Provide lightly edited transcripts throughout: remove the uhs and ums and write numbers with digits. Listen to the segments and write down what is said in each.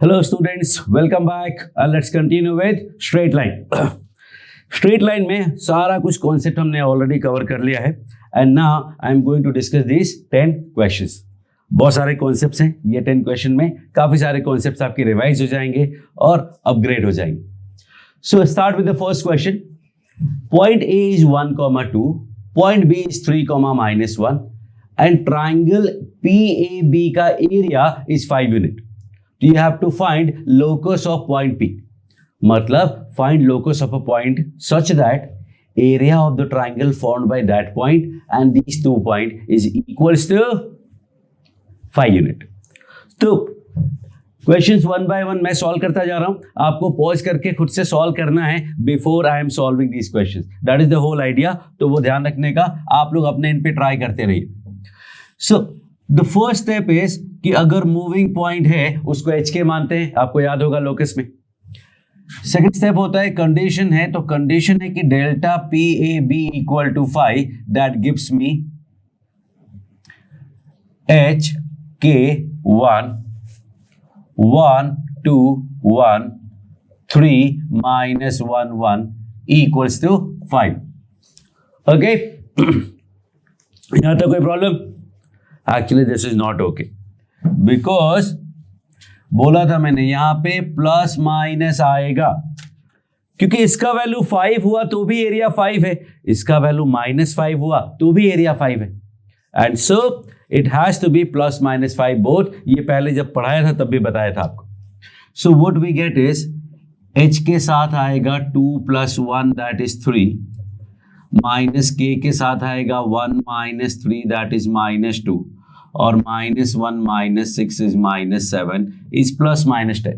Hello students, welcome back and let's continue with straight line. Straight line में सारा कुछ concept हमने already cover कर लिया है and now I am going to discuss this 10 questions. बहुत सारे कॉन्सेप्ट्स हैं ये 10 क्वेश्चन में. काफी सारे कॉन्सेप्ट्स आपके रिवाइज हो जाएंगे और अपग्रेड हो जाएंगे. So start with the first question. Point A is 1, 2, point B is 3, -1 and triangle PAB का area is 5 unit. You have to find locus of point P. मतलब find locus of a point such that area of the triangle formed by that point and these 2 points is equals to 5 unit. तो questions 1 by 1 मैं solve करता जा रहा हूं. आपको pause करके खुद से सॉल्व करना है before I am solving these questions. That is the whole idea. तो वो ध्यान रखने का, आप लोग अपने इन पे ट्राई करते रहिए. So the first step is कि अगर मूविंग पॉइंट है उसको एच के मानते हैं. आपको याद होगा लोकस में. सेकंड स्टेप होता है कंडीशन है, तो कंडीशन है कि delta P A B equal to 5. That gives me H K 1, 1, 2, 1, 3 -1, 1 equals to 5. Okay, यहां तक कोई problem? Actually this is not okay because बोला था मैंने यहां पे प्लस माइनस आएगा, क्योंकि इसका वैल्यू 5 हुआ तो भी एरिया 5 है, इसका वैल्यू -5 हुआ तो भी एरिया 5 है. And so it has to be plus -5 both. ये पहले जब पढ़ाया था तब भी बताया था आपको. So what we get is h के साथ आएगा 2 + 1 दैट इज 3, माइनस k के साथ आएगा 1 - 3 दैट इज -2 और -1 - 6 इज -7 इज +-10.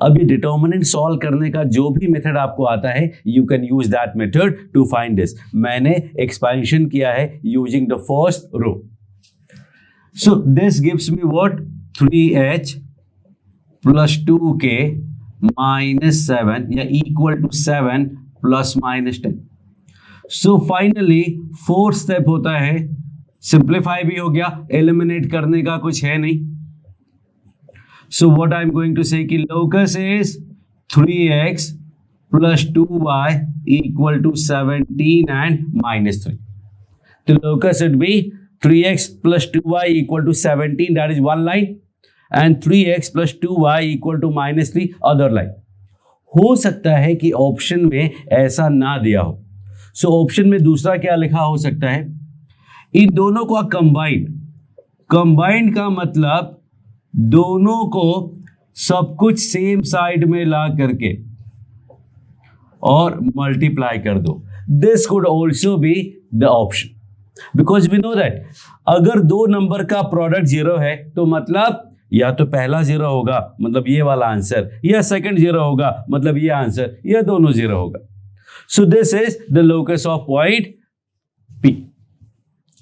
अब ये डिटर्मिनेंट सॉल्व करने का जो भी मेथड आपको आता है you can use that method to find this. मैंने एक्सपेंशन किया है using the first row. So this gives me what 3h + 2k -7 या equal to 7 +-10. So finally fourth step होता है, सिंप्लीफाई भी हो गया, एलिमिनेट करने का कुछ है नहीं. So what I am going to say कि locus is 3x + 2y equal to 17 and -3. तो locus would be 3x + 2y equal to 17, that is one line, and 3x + 2y equal to -3 other line. हो सकता है कि option में ऐसा ना दिया हो. सो ऑप्शन में दूसरा क्या लिखा हो सकता है, इन दोनों को कंबाइंड का मतलब दोनों को सब कुछ सेम साइड में ला करके और मल्टीप्लाई कर दो. This could also be the option because we know that अगर दो नंबर का प्रोडक्ट 0 है तो मतलब या तो पहला 0 होगा मतलब ये वाला आंसर, या सेकंड 0 होगा मतलब ये आंसर, या दोनों 0 होगा. सो this is the locus of point P.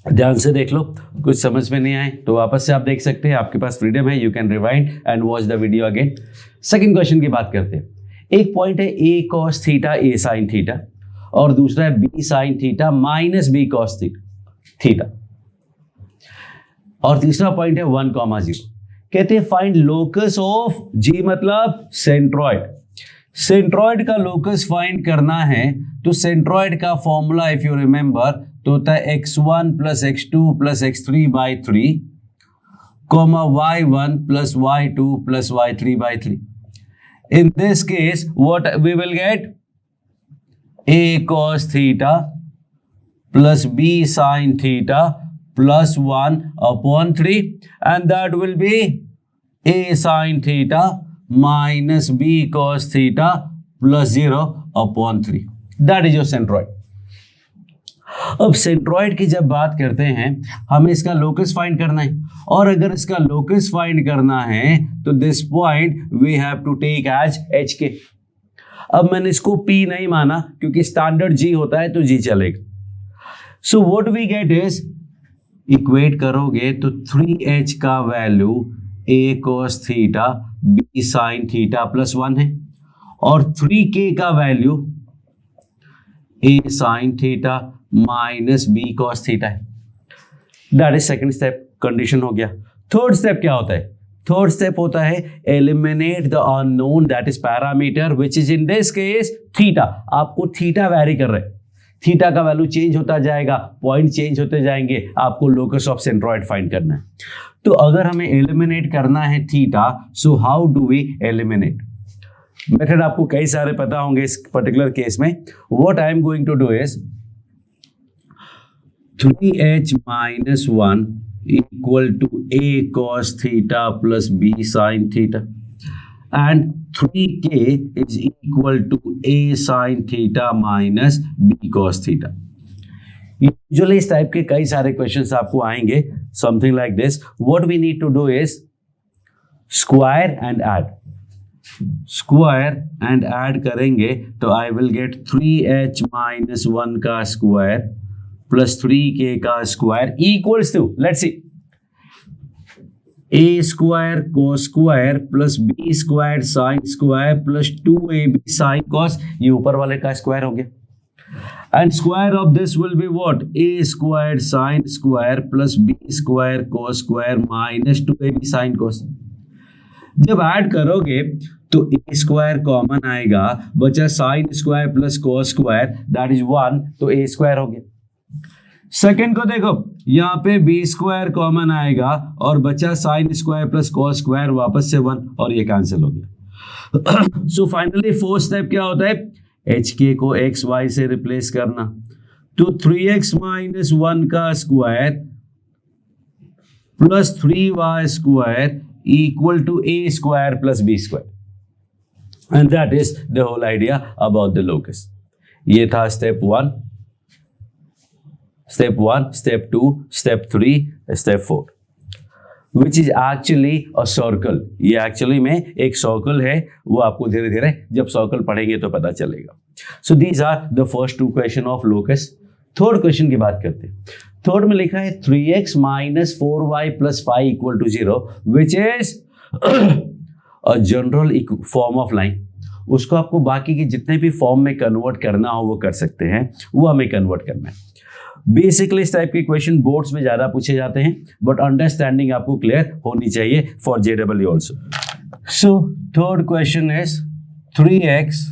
ध्यान से देख लो, कुछ समझ में नहीं आए तो वापस से आप देख सकते हैं, आपके पास फ्रीडम है. You can rewind and watch the video again. Second question की बात करते हैं. एक पॉइंट है a cos θ a sin θ और दूसरा है b sin θ -b cos θ और तीसरा पॉइंट है 1, 0. कहते हैं फाइंड लोकस ऑफ G मतलब सेंट्रॉइड. सेंट्रॉइड का लोकस फाइंड करना है तो सेंट्रॉइड का फॉर्मूला इफ यू रिमेंबर तो होता है x1 + x2 + x3/3, y1 + y2 + y3/3. In this case, what we will get? A cos θ + b sin θ + 1/3 and that will be A sin θ - b cos θ + 0/3. That is your centroid. अब centroid की जब बात करते हैं हमें इसका लोकस फाइंड करना है, और अगर इसका लोकस फाइंड करना है तो this point we have to take as H K. अब मैंने इसको P नहीं माना क्योंकि स्टैंडर्ड G होता है तो G चलेगा. So what we get is, equate करोगे तो 3h का value A cos θ b sin θ + 1 है और 3k का value A sin θ -b cos θ है. That is second step, condition हो गया. थर्ड स्टेप क्या होता है, थर्ड स्टेप होता है eliminate the unknown that is parameter which is in this case theta. आपको थीटा वैरी कर रहे हैं, थीटा का वैल्यू चेंज होता जाएगा, पॉइंट चेंज होते जाएंगे, आपको लोकस ऑफ सेंट्रॉइड फाइंड करना है। तो अगर हमें एलिमिनेट करना है theta, so how do we eliminate? Method आपको कई सारे पता होंगे इस पर्टिकुलर केस में। What I am going to do is 3h minus 1 equal to a cos theta plus b sin theta and 3k is equal to a sin theta minus b cos theta. Usually इस type के कई सारे questions आपको आएंगे, something like this. What we need to do is square and add. Square and add करेंगे तो I will gate 3h minus 1 का square plus 3k का square equals to, let's see, a square cos square plus b square sin square plus 2ab sin cos. ये ऊपर वाले का square हो गया. And square of this will be what? A squared sin square plus b square cos square minus 2ab sin cos. जब add करोगे तो a square common आएगा, बचा sin square plus cos square that is 1, तो a square हो गया. Second को देखो, यहाँ पे b स्क्वायर कॉमन आएगा और बचा sin square plus cos square वापस से 1 और ये कैंसिल हो गया. सो फाइनली फोर्थ स्टेप क्या होता है? HK को XY से रिप्लेस करना. तो 3x माइनस 1 का square plus 3y square equal to a square plus b square. And that is the whole idea about the locus. ये था step 1, step 2, step 3, step 4, which is actually a circle. ये actually में एक circle है, वो आपको धीरे धीरे जब सर्कल पढ़ेंगे तो पता चलेगा. So these are the first 2 question of locus. Third question की बात करते हैं. थर्ड में लिखा है 3x minus 4y plus 5 equal to 0 which is a general form of line. उसको आपको बाकी के जितने भी फॉर्म में कन्वर्ट करना हो वो कर सकते हैं, वो हमें कन्वर्ट करना है. बेसिकली इस टाइप के क्वेश्चन बोर्ड्स में ज्यादा पूछे जाते हैं, बट अंडरस्टैंडिंग आपको क्लियर होनी चाहिए for JEE also. So third question is 3x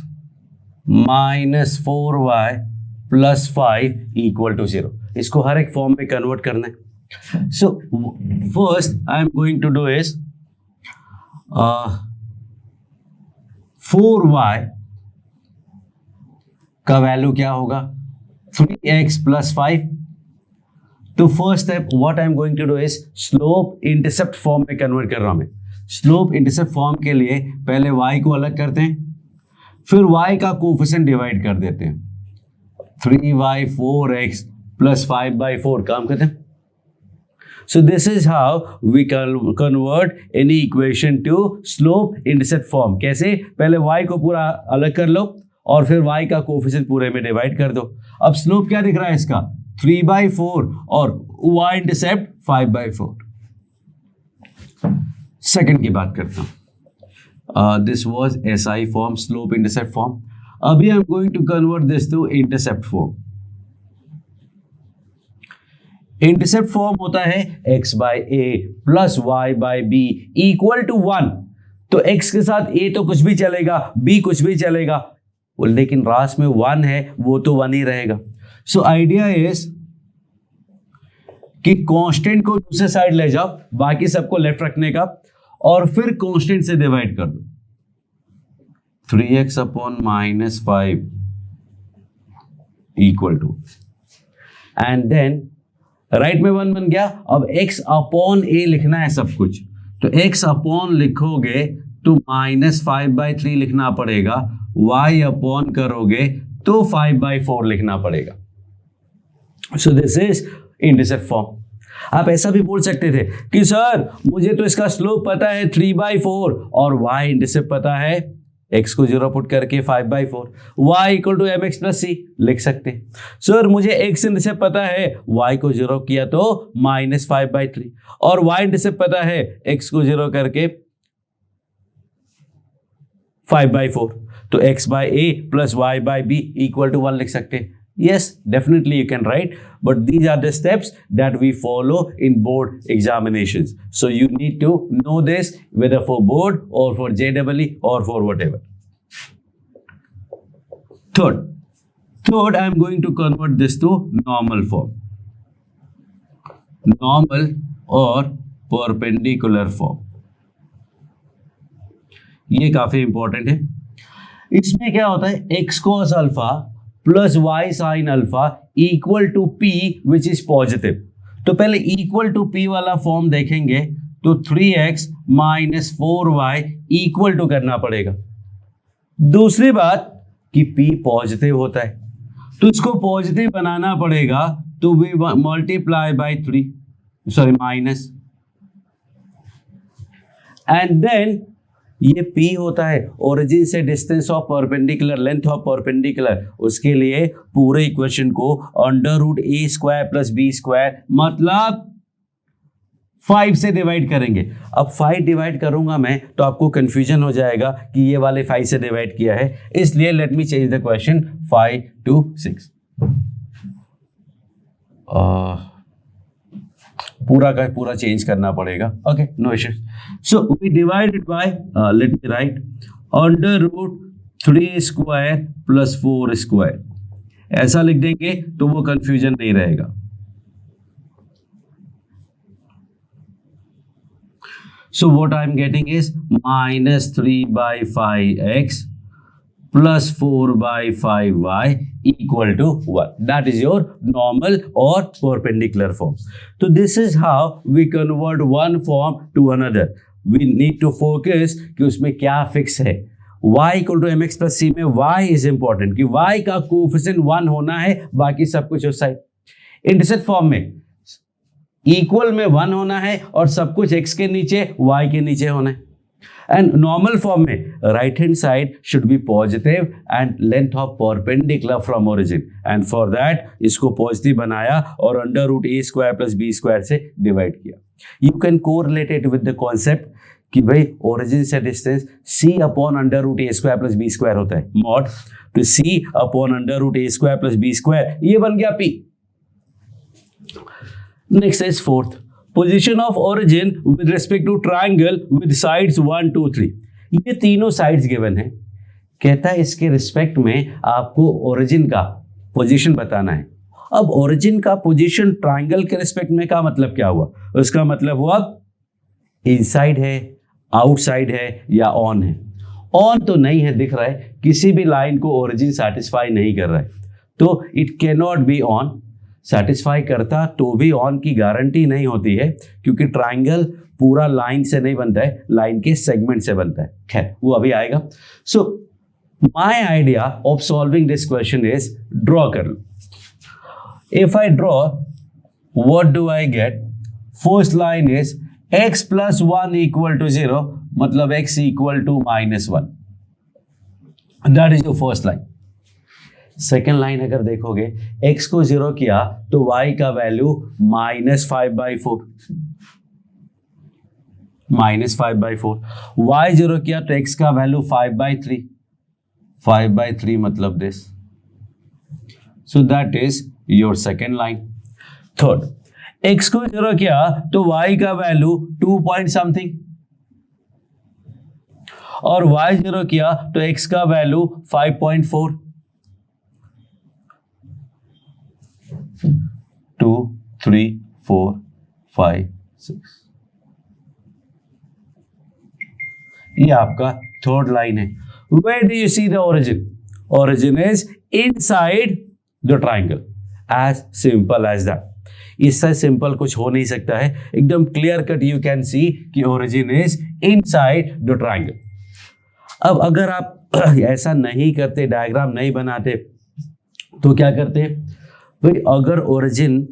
minus 4y plus 5 equal to 0. इसको हर एक फॉर्म में कन्वर्ट करना है. So first I am going to do is 4y का वैल्यू क्या होगा? 3x plus 5. तो first step what I am going to do is slope intercept form में कन्वर्ट कर रहा हूं मैं. स्लोप इंटरसेप्ट फॉर्म के लिए पहले y को अलग करते हैं, फिर y का कोफिशिएंट डिवाइड कर देते हैं. 3y 4x प्लस 5/4 काम करते हैं. So this is how we convert any equation to slope intercept form. कैसे? पहले y को पूरा अलग कर लो और फिर y का कोफिशिएंट पूरे में डिवाइड कर दो. अब स्लोप क्या दिख रहा है इसका? 3/4 और y इंटरसेप्ट 5/4. सेकंड की बात करता हूं. This was SI form, slope intercept form. अभी I am going to convert this to intercept form. Intercept form होता है x/a plus y/b equal to 1. तो x के साथ a तो कुछ भी चलेगा, b कुछ भी चलेगा, लेकिन लास्ट में 1 है, वो तो 1 ही रहेगा. सो आइडिया इज कि कांस्टेंट को दूसरे साइड ले जाओ, बाकी सबको लेफ्ट रखने का, और फिर कांस्टेंट से डिवाइड कर दो. 3x upon minus 5 equal to, and then right में 1 बन गया. अब x अपॉन a लिखना है सब कुछ, तो x अपॉन लिखोगे तो माइनस 5/3 लिखना पड़ेगा, y अपॉन करोगे तो 5/4 लिखना पड़ेगा. सो दिस इज इंटरसेप्ट फॉर्म. आप ऐसा भी बोल सकते थे कि सर मुझे तो इसका स्लोप पता है 3/4 और y इंटरसेप्ट पता है, x को 0 पुट करके 5/4, y equal to mx plus c लिख सकते हैं. सर मुझे x इंटरसेप्ट पता है, y को 0 किया तो माइनस 5/3, और y इंटरसेप्ट पता है, x को 0 करके 5/4, तो x/a plus y/b equal to 1 लिख सकते हैं. Yes, definitely you can write, but these are the steps that we follow in board examinations. So you need to know this, whether for board or for JEE or for whatever. Third, I am going to convert this to normal form. Normal or perpendicular form. ये काफी important है. इसमें क्या होता है, x cos alpha plus y sin alpha equal to p which is positive. तो पहले equal to p वाला फॉर्म देखेंगे तो 3x minus 4y equal to करना पड़ेगा. दूसरी बात कि p पॉजिटिव होता है, तो इसको पॉजिटिव बनाना पड़ेगा, तो we multiply by 3, sorry minus, and then ये p होता है ओरिजिन से distance of perpendicular, length of perpendicular. उसके लिए पूरे इक्वेशन को अंडर रूट ए स्क्वायर प्लस बी स्क्वायर मतलब 5 से डिवाइड करेंगे. अब 5 डिवाइड करूंगा मैं तो आपको कंफ्यूजन हो जाएगा कि ये वाले 5 से डिवाइड किया है, इसलिए let me change the question 5 to 6. पूरा का पूरा चेंज करना पड़ेगा. Okay, no issues. So we divided by, let me write, under root 3 square plus 4 square. ऐसा लिख देंगे तो वो कंफ्यूजन नहीं रहेगा. So what I'm getting is minus 3 by 5x plus 4 by 5y equal to 1. That is your normal or perpendicular form. So this is how we convert one form to another. We need to focus कि उसमें क्या fix है. y equal to mx plus c में y is important कि y का coefficient 1 होना है, बाकी सब कुछ उस साइड. इंटरसेप्ट फॉर्म में इक्वल में 1 होना है और सब कुछ x के नीचे y के नीचे होना है. एंड नॉर्मल फॉर्म में right hand side should be positive and length of perpendicular from origin, and for that इसको पॉजिटिव बनाया और अंडर रूट ए स्क्वायर प्लस बी स्क्वायर से डिवाइड किया. You can correlate it with the concept कि भाई origin से distance c upon under root ए square plus B square होता है मॉड, तो c अपॉन अंडर रूट ए स्क्वायर प्लस बी स्क्वायर ये बन गया p. Next is fourth, position of origin with respect to triangle with sides 1, 2, 3. ये तीनों sides given है. कहता है इसके रिस्पेक्ट में आपको origin का पोजीशन बताना है. अब origin का पोजीशन ट्राइंगल के रिस्पेक्ट में का मतलब क्या हुआ? उसका मतलब हुआ इनसाइड है, आउटसाइड है या ऑन है. ऑन तो नहीं है दिख रहा है, किसी भी लाइन को origin सेटिस्फाई नहीं कर रहा है, तो it can not be on. Satisfy करता तो भी ऑन की गारंटी नहीं होती है, क्योंकि ट्राइंगल पूरा लाइन से नहीं बनता है, लाइन के सेगमेंट से बनता है. खैर वो अभी आएगा. So my idea of solving this question is draw कर लो. If I draw, what do I get? First line is x plus 1 equal to 0, मतलब x equal to -1. That is your first line. Second line अगर देखोगे, x को 0 किया तो y का value -5/4, -5/4. y 0 किया तो x का वैल्यू 5/3, 5/3 मतलब this. So that is your second line. Third, x को 0 किया तो y का वैल्यू 2 पॉइंट समथिंग, और y 0 किया तो x का वैल्यू 5.4. 2, 3, 4, 5, 6. ये आपका थर्ड लाइन है. Where do you see the origin? Origin is inside the triangle. As simple as that. इससे सिंपल कुछ हो नहीं सकता है. एकदम clear cut you can see कि origin is inside the triangle. अब अगर आप ऐसा नहीं करते, डायग्राम नहीं बनाते, तो क्या करते भाई? अगर ओरिजिन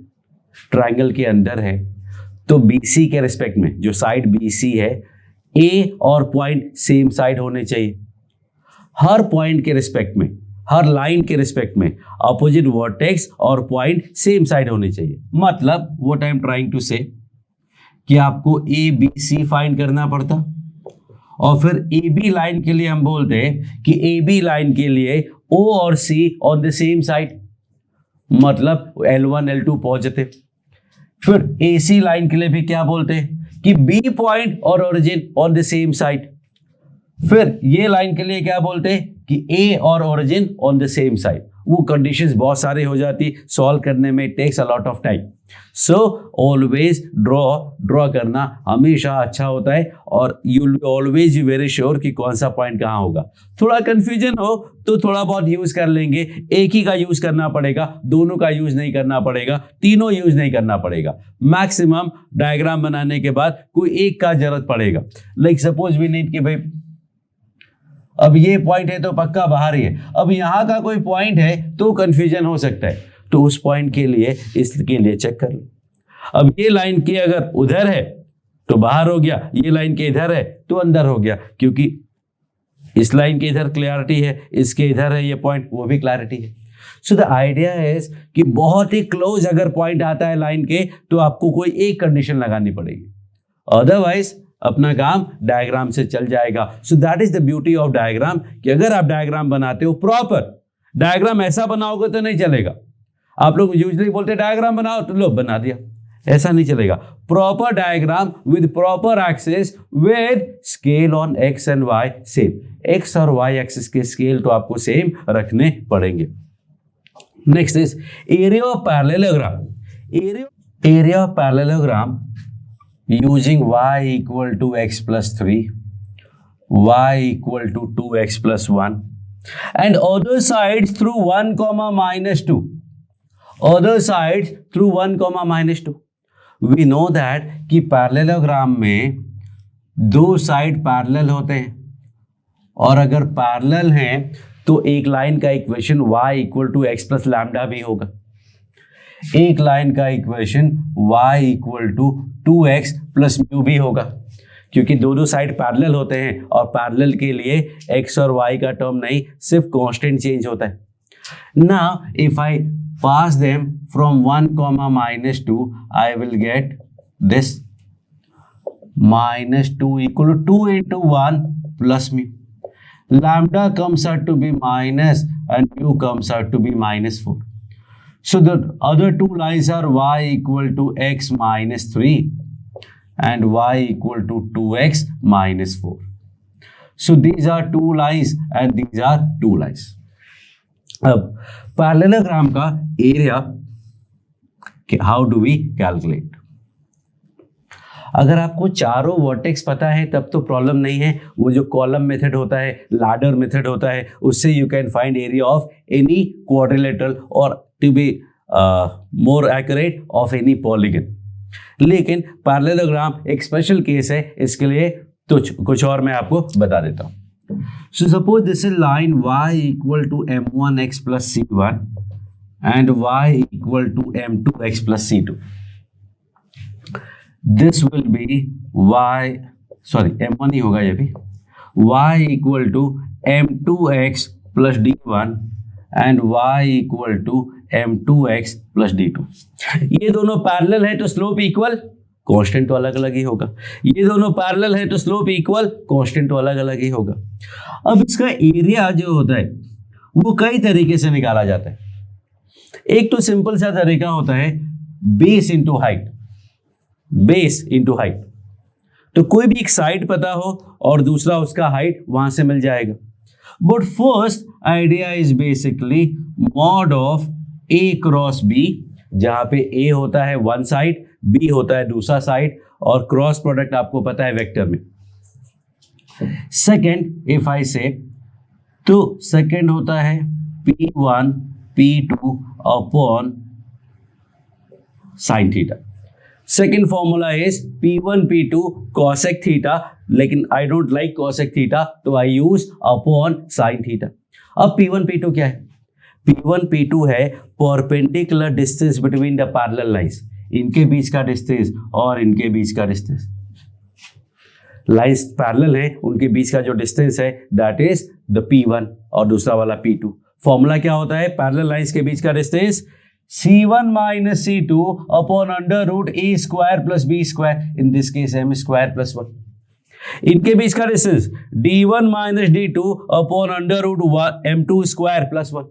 ट्राइंगल के अंदर है तो BC के रिस्पेक्ट में जो साइड BC है, A और पॉइंट सेम साइड होने चाहिए. हर पॉइंट के रिस्पेक्ट में, हर लाइन के रिस्पेक्ट में अपोजिट वर्टेक्स और पॉइंट सेम साइड होने चाहिए. मतलब what I am trying to say कि आपको ABC फाइंड करना पड़ता, और फिर AB लाइन के लिए हम बोलते हैं कि AB लाइन के लिए O और C on the same side. मतलब L1 L2 पॉजिटिव। फिर AC लाइन के लिए भी क्या बोलते हैं कि B पॉइंट और origin on the same side. फिर ये लाइन के लिए क्या बोलते हैं कि A और origin on the same side. वो कंडीशंस बहुत सारे हो जाती, सॉल्व करने में takes a lot of time. So always draw करना हमेशा अच्छा होता है, और you will always be very sure कि कौन सा पॉइंट कहाँ होगा। थोड़ा कंफ्यूजन हो तो थोड़ा बहुत यूज कर लेंगे, एक ही का यूज करना पड़ेगा, दोनों का यूज नहीं करना पड़ेगा, तीनों यूज नहीं करना पड़ेगा। मैक्सिमम डायग्राम बनाने के बाद कोई एक का जरूरत पड़ेगा। लाइक सपोज वी नीड कि भाई अब ये पॉइंट है तो पक्का बाहर ही है, अब यहां का कोई पॉइंट है तो कंफ्यूजन हो सकता है, तो उस पॉइंट के लिए इसके लिए चेक कर लो। अब ये लाइन के अगर उधर है तो बाहर हो गया, ये लाइन के इधर है तो अंदर हो गया, क्योंकि इस लाइन के इधर क्लैरिटी है, इसके इधर है ये पॉइंट, वो भी क्लैरिटी है। सो द आइडिया इज कि बहुत ही क्लोज अगर पॉइंट आता है लाइन के तो आपको कोई एक कंडीशन लगानी पड़ेगी, अदरवाइज अपना काम डायग्राम से चल जाएगा। सो that is the beauty of diagram कि अगर आप डायग्राम बनाते हो प्रॉपर डायग्राम ऐसा बनाओगे तो नहीं चलेगा। आप लोग यूजुअली बोलते डायग्राम बनाओ तो लो बना दिया, ऐसा नहीं चलेगा। Proper diagram with proper axis with scale on X and Y same, X और वाई एक्सिस के स्केल तो आपको सेम रखने पड़ेंगे। Next is area of parallelogram. Area of parallelogram using y equal to x plus 3, y equal to 2x plus 1 and other sides through 1 comma minus 2, other sides through 1 comma minus 2। we know that कि parallelogram में दो side parallel होते हैं, और अगर parallel हैं तो एक लाइन का equation y equal to x plus lambda भी होगा, एक लाइन का equation y equal to 2x plus mu भी होगा, क्योंकि दोनों साइड पैरेलल होते हैं और पैरेलल के लिए x और y का टर्म नहीं, सिर्फ कांस्टेंट चेंज होता है। Now if I pass them from 1 comma minus 2 I will get this -2 equal to 2 into 1 plus mu, lambda comes out to be minus and mu comes out to be -4। So the other two lines are y equal to x minus 3 and y equal to 2x minus 4. So these are two lines and these are two lines. अब parallelogram का area how do we calculate? अगर आपको चारों vertex पता है तब तो problem नहीं है, वो जो कॉलम मेथड होता है, लैडर मेथड होता है, उससे you can find area of any quadrilateral और to be more accurate of any polygon. लेकिन पैरेललोग्राम एक स्पेशल केस है, इसके लिए तो कुछ और मैं आपको बता देता हूँ। So suppose this is line y equal to m1x plus c1 and y equal to m2x plus c2। This will be y, sorry m1 ही होगा ये भी, y equal to m2x plus d1 and y equal to m2x plus d2। ये दोनों parallel है तो slope equal, constant तो अलग अलग ही होगा। ये दोनों पैरेलल है तो स्लोप इक्वल, कांस्टेंट तो अलग अलग ही होगा। अब इसका एरिया जो होता है वो कई तरीके से निकाला जाता है। एक तो सिंपल सा तरीका होता है base into height, base into height. तो कोई भी एक साइड पता हो और दूसरा उसका हाइट वहां से मिल जाएगा। But first idea is basically mod of a cross b, जहां पे a होता है वन साइड, b होता है दूसरा साइड, और क्रॉस प्रोडक्ट आपको पता है वेक्टर में। सेकेंड इफ आई से, तो सेकेंड होता है p1 p2 upon sine theta. Second formula is p1 p2 cosec theta, लेकिन I don't like cosec theta तो I use upon sine theta. अब p1 p2 क्या है? p1 p2 है perpendicular distance between the parallel lines, इनके बीच का distance और इनके बीच का डिस्टेंस। लाइंस पैरेलल है, उनके बीच का जो डिस्टेंस है दैट इज द p1 और दूसरा वाला p2। फॉर्मूला क्या होता है पैरेलल लाइंस के बीच का distance? c1 minus c2 upon under root a square plus b square, in this case m square plus 1। इनके बीच का distance d1 minus d2 upon under root m2 square plus 1।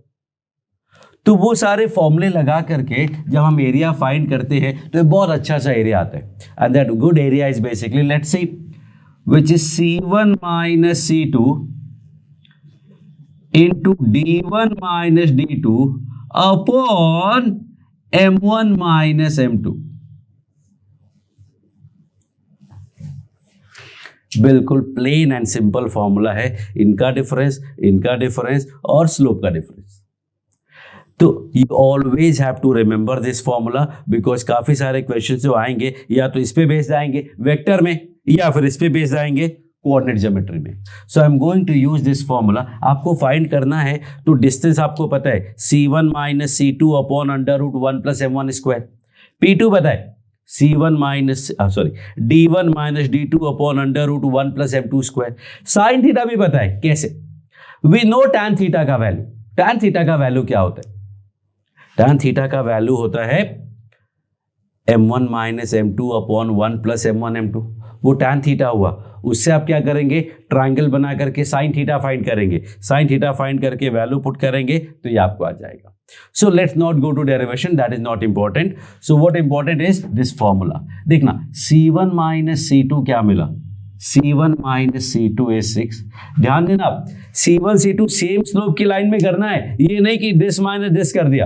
तो वो सारे फॉर्मूले लगा करके जब हम एरिया फाइंड करते हैं तो ये बहुत अच्छा सा एरिया आता है, and that good area is basically let's see which is C1 minus C2 into D1 minus D2 upon M1 minus M2। बिल्कुल प्लेन एंड सिंपल फॉर्मूला है, इनका डिफरेंस और स्लोप का डिफरेंस। तो you always have to remember this formula, because काफी सारे question जो आएंगे या तो इस पे बेस्ड आएंगे वेक्टर में, या फिर इस पे बेस्ड आएंगे कोऑर्डिनेट ज्योमेट्री में। So I am going to use this formula. आपको फाइंड करना है तो डिस्टेंस आपको पता है C1 minus C2 upon under root 1 plus M1 square. P2 पता है D1 minus D2 upon under root 1 plus M2 square. Sine theta भी पता है, कैसे? वी नो टैन थीटा का वैल्यू। टैन थीटा का वैल्यू क्या होता है? टैन थीटा का वैल्यू होता है M1 minus M2 upon 1 plus M1 M2। वो टैन थीटा हुआ, उससे आप क्या करेंगे, ट्राइंगल बना करके साइन थीटा फाइंड करेंगे, साइन थीटा फाइंड करके वैल्यू पुट करेंगे तो ये आपको आ जाएगा। So let's not go to derivation, that is not important. So what important is this formula. देखना C1 माइनस C2 क्या मिला, C1 माइनस C2 इज 6। ध्यान देना आप, C1 C2 सेम स्लोप की लाइन में करना है, ये नहीं कि दिस माइनस दिस कर दिया,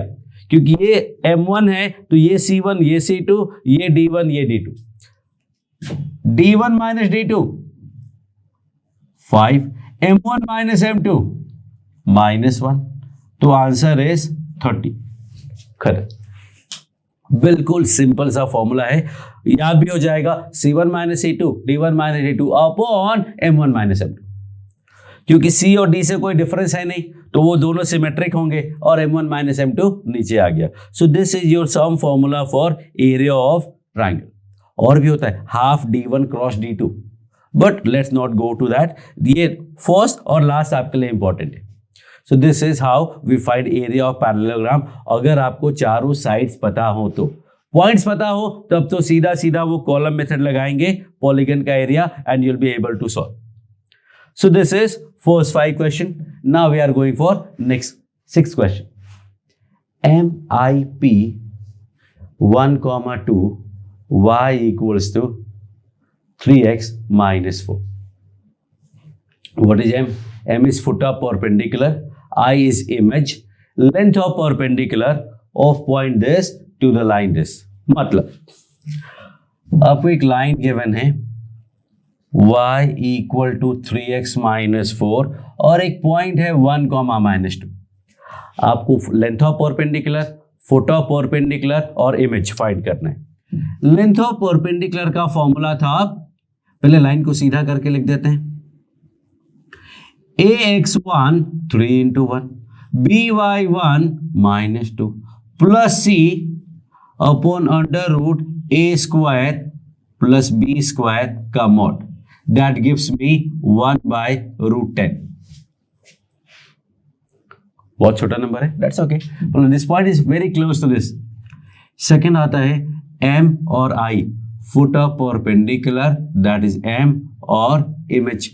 क्योंकि ये M1 है तो ये C1 ये C2 ये D1 ये D2। D1 minus D2 5, M1 minus M2 minus 1, तो आंसर इज 30। करेक्ट। बिल्कुल सिंपल सा फॉर्मूला है, याद भी हो जाएगा। C1 minus C2 D1 minus D2 upon M1 minus M2, क्योंकि C और D से कोई डिफरेंस है नहीं तो वो दोनों सिमेट्रिक होंगे और M1 माइनस M2 नीचे आ गया। So this is your sum formula for area of triangle. और भी होता है half D1 cross D2, but let's not go to that. ये फर्स्ट और लास्ट आपके लिए इंपॉर्टेंट है। So this is how we find area of parallelogram. अगर आपको चारों साइड्स पता हो तो, पॉइंट्स पता हो तब तो सीधा सीधा वो कॉलम मेथड लगाएंगे पॉलीगन का area and you will be able to solve. So this is first 5 question. Now we are going for next 6 question. MIP 1,2 y equals to 3x minus 4. What is M? M is foot of perpendicular, I is image, length of perpendicular of point this to the line this। मतलब आपको एक line given है y equal to 3x minus 4 और एक point है 1, -2। आपको length of perpendicular, foot of perpendicular और image find करना है। लेंथ ऑफ परपेंडिकुलर का फॉर्मूला था, पहले लाइन को सीधा करके लिख देते हैं, ax1 3 into 1 by1 -2 plus c upon under root a square plus b square का मॉड, दैट गिव्स मी 1/√10। बहुत छोटा नंबर है, that's okay, this point is very close to this. Second आता है M और I, foot of perpendicular that is M और image.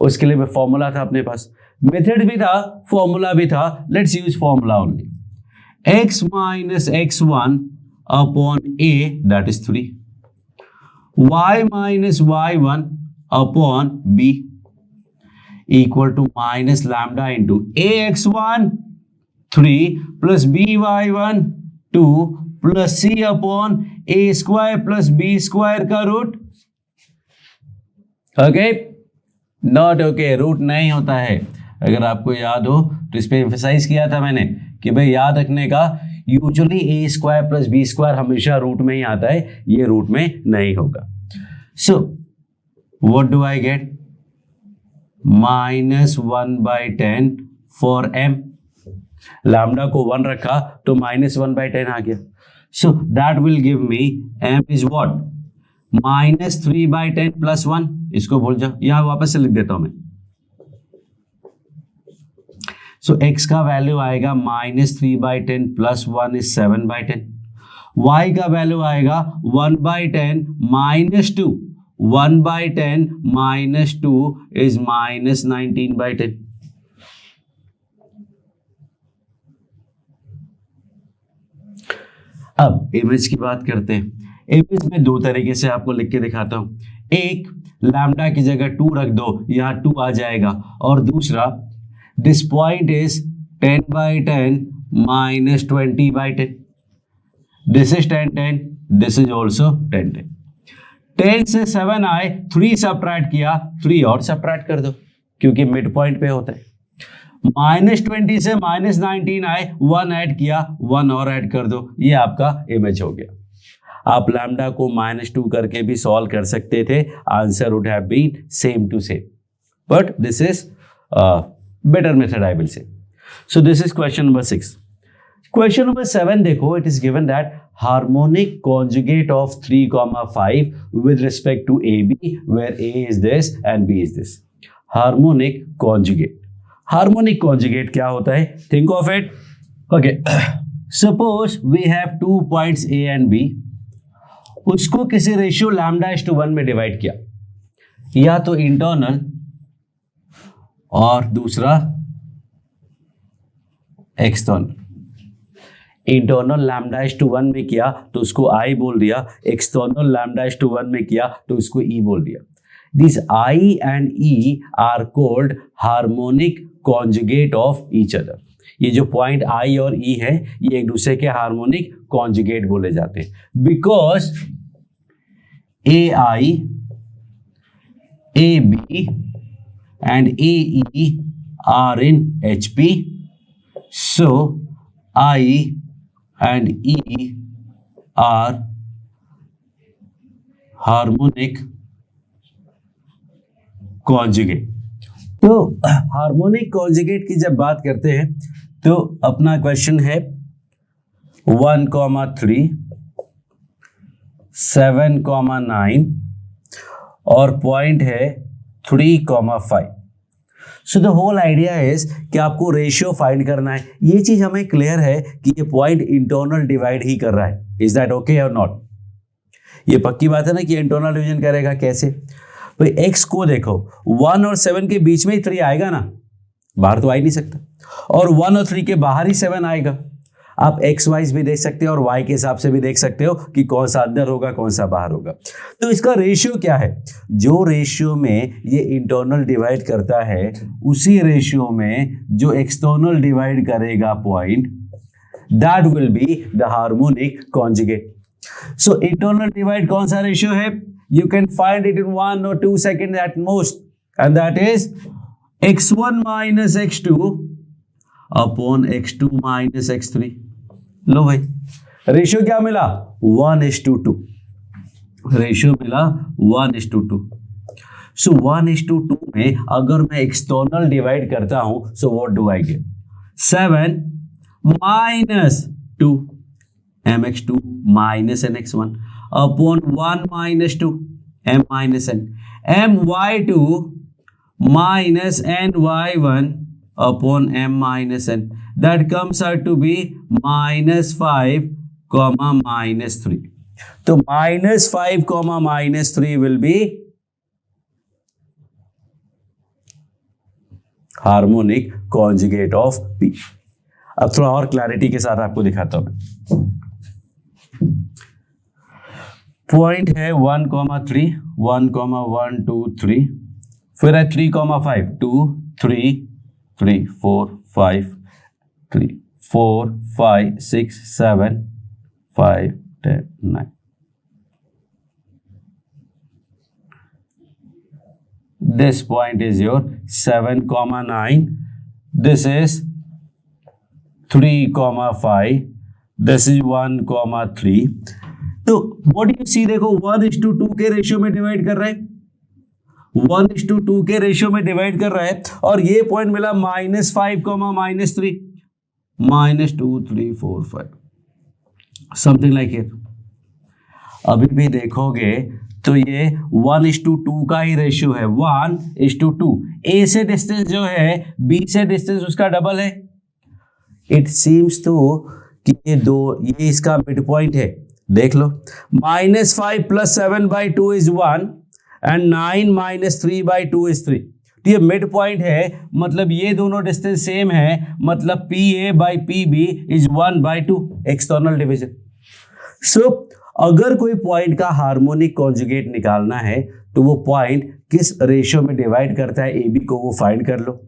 उसके लिए फॉर्मूला था अपने पास, मेथड भी था, फॉर्मूला भी था। Let's use formula only. x minus x1 upon a that is 3, y minus y1 upon b equal to minus lambda into ax1 3 plus by1 2 plus c upon a square plus b square का root. Okay, not okay, root नहीं होता है। अगर आपको याद हो तो इस पे एम्फसाइज किया था मैंने कि भाई याद रखने का, usually a square plus b square हमेशा रूट में ही आता है, ये रूट में नहीं होगा। So what do I gate, -1/10 for m। Lambda को 1 रखा तो -1/10 आ गया। So that will give me m is what, -3/10 plus 1। इसको भूल जाओ, यहां वापस से लिख देता हूं मैं। So x का वैल्यू आएगा -3/10 plus 1 is 7/10। y का वैल्यू आएगा 1/10 -2, 1/10 -2 is -19/10। अब इमेज की बात करते हैं। इमेज में दो तरीके से आपको लिख के दिखाता हूं। एक, लैम्डा की जगह 2 रख दो, यहाँ 2 आ जाएगा। और दूसरा, this point is 10/10 minus 20/10. This is 10/10, this is also 10/10. 10 से 7 आए, 3 सबट्रैक्ट किया, 3 और सबट्रैक्ट कर दो क्योंकि मिड पॉइंट पे होता है। -20 से -19 आए, 1 ऐड किया, 1 और ऐड कर दो, ये आपका इमेज हो गया। आप लैम्डा को -2 करके भी सॉल्व कर सकते थे, answer would have been same to same, but this is better method I will say. So this is question number 6। Question number 7 देखो, it is given that harmonic conjugate of 3,5 with respect to AB, where A is this and B is this. Harmonic conjugate. Harmonic conjugate क्या होता है? Think of it. Okay. Suppose we have 2 points A and B. उसको किसी ratio λ/1 में divide किया, या तो internal और दूसरा एक्सटर्नल। इंटरनल λ/1 में किया तो उसको I बोल दिया, एक्सटर्नल λ/1 में किया तो उसको E बोल दिया। दिस I and E are called harmonic conjugate of each other. ये जो पॉइंट I और E है, ये एक दूसरे के हार्मोनिक कॉन्जुगेट बोले जाते हैं, because AI, AB and AE are in HP, so I and E are harmonic conjugate. तो हार्मोनिक कॉन्जुगेट की जब बात करते हैं तो अपना क्वेश्चन है 1,3, 7,9 और पॉइंट है 3,5। So the whole idea is कि आपको रेशियो फाइंड करना है। ये चीज हमें क्लियर है कि ये पॉइंट इंटरनल डिवाइड ही कर रहा है। इज दैट ओके और नॉट? ये पक्की बात है ना कि इंटरनल डिवीजन करेगा कैसे? भाई एक्स को देखो, 1 और 7 के बीच में ही 3 आएगा ना, बाहर तो आ ही नहीं सकता, और 1 और 3 के बाहर ही 7 आएगा। आप एक्स वाइज भी देख सकते हो और वाई के हिसाब से भी देख सकते हो कि कौन सा अंदर होगा कौन सा बाहर होगा। तो इसका रेशियो क्या है? जो रेशियो में ये इंटरनल डिवाइड करता है, उसी रेशियो में जो एक्सटर्नल डिवाइड करेगा point, that will be the harmonic conjugate. So internal divide कौन सा रेशियो है? You can find it in 1 or 2 second at most, and that is x1 minus x2 upon x2 minus x3। लो भाई, ratio क्या मिला? 1:2। Ratio मिला 1:2। सो 1:2 में अगर मैं एक्सटर्नल डिवाइड करता हूं, so what do I gate? 7 minus 2 mx2 minus nx1 upon 1 minus 2 m minus n my2 minus ny1 upon m minus n. That comes out to be -5, -3. तो -5, -3 will be harmonic conjugate of P। अब थोड़ा और clarity के साथ आपको दिखाता हूं मैं। पॉइंट है 1,3, 1,1, 2, 3, फिर है 3,5, 2, 3, 3, 4, 5, 3, 4, 5, 6, 7, 5, 10, 9. This point is your 7,9. This is 3,5. This is 1,3. तो what you see, देखो 1:2 के रेशियो में डिवाइड कर रहा है, 1:2 के रेशियो में डिवाइड कर रहा है, और ये पॉइंट मिला -5, -3, -2, 3, 4, 5, समथिंग लाइक इट। अभी भी देखोगे तो ये 1:2 का ही रेशियो है, 1:2। ए से डिस्टेंस जो है बी से डिस्टेंस उसका डबल है। इट सीम्स तो कि ये इसका मिड पॉइंट है। देख लो, -5 + 7/2 is 1 and 9 - 3/2 is 3। तो ये मिड पॉइंट है, मतलब ये दोनों डिस्टेंस सेम है, मतलब PA/PB is 1/2 एक्सटर्नल डिवीजन। सो अगर कोई पॉइंट का हार्मोनिक कॉन्जुगेट निकालना है तो वो पॉइंट किस रेशियो में डिवाइड करता है ए बी को, वो फाइंड कर लो।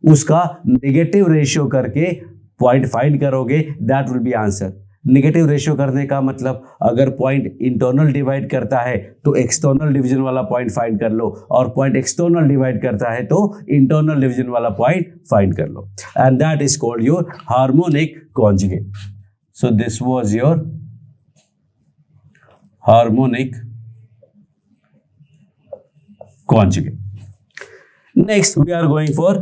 उसका नेगेटिव रेशियो करके पॉइंट फाइंड करोगे, that will be answer. Negative ratio करने का मतलब अगर पॉइंट इंटरनल डिवाइड करता है तो एक्सटर्नल डिवीजन वाला पॉइंट फाइंड कर लो, और पॉइंट एक्सटर्नल डिवाइड करता है तो इंटरनल डिवीजन वाला पॉइंट फाइंड कर लो, and that is called your harmonic conjugate. So this was your harmonic conjugate. Next we are going for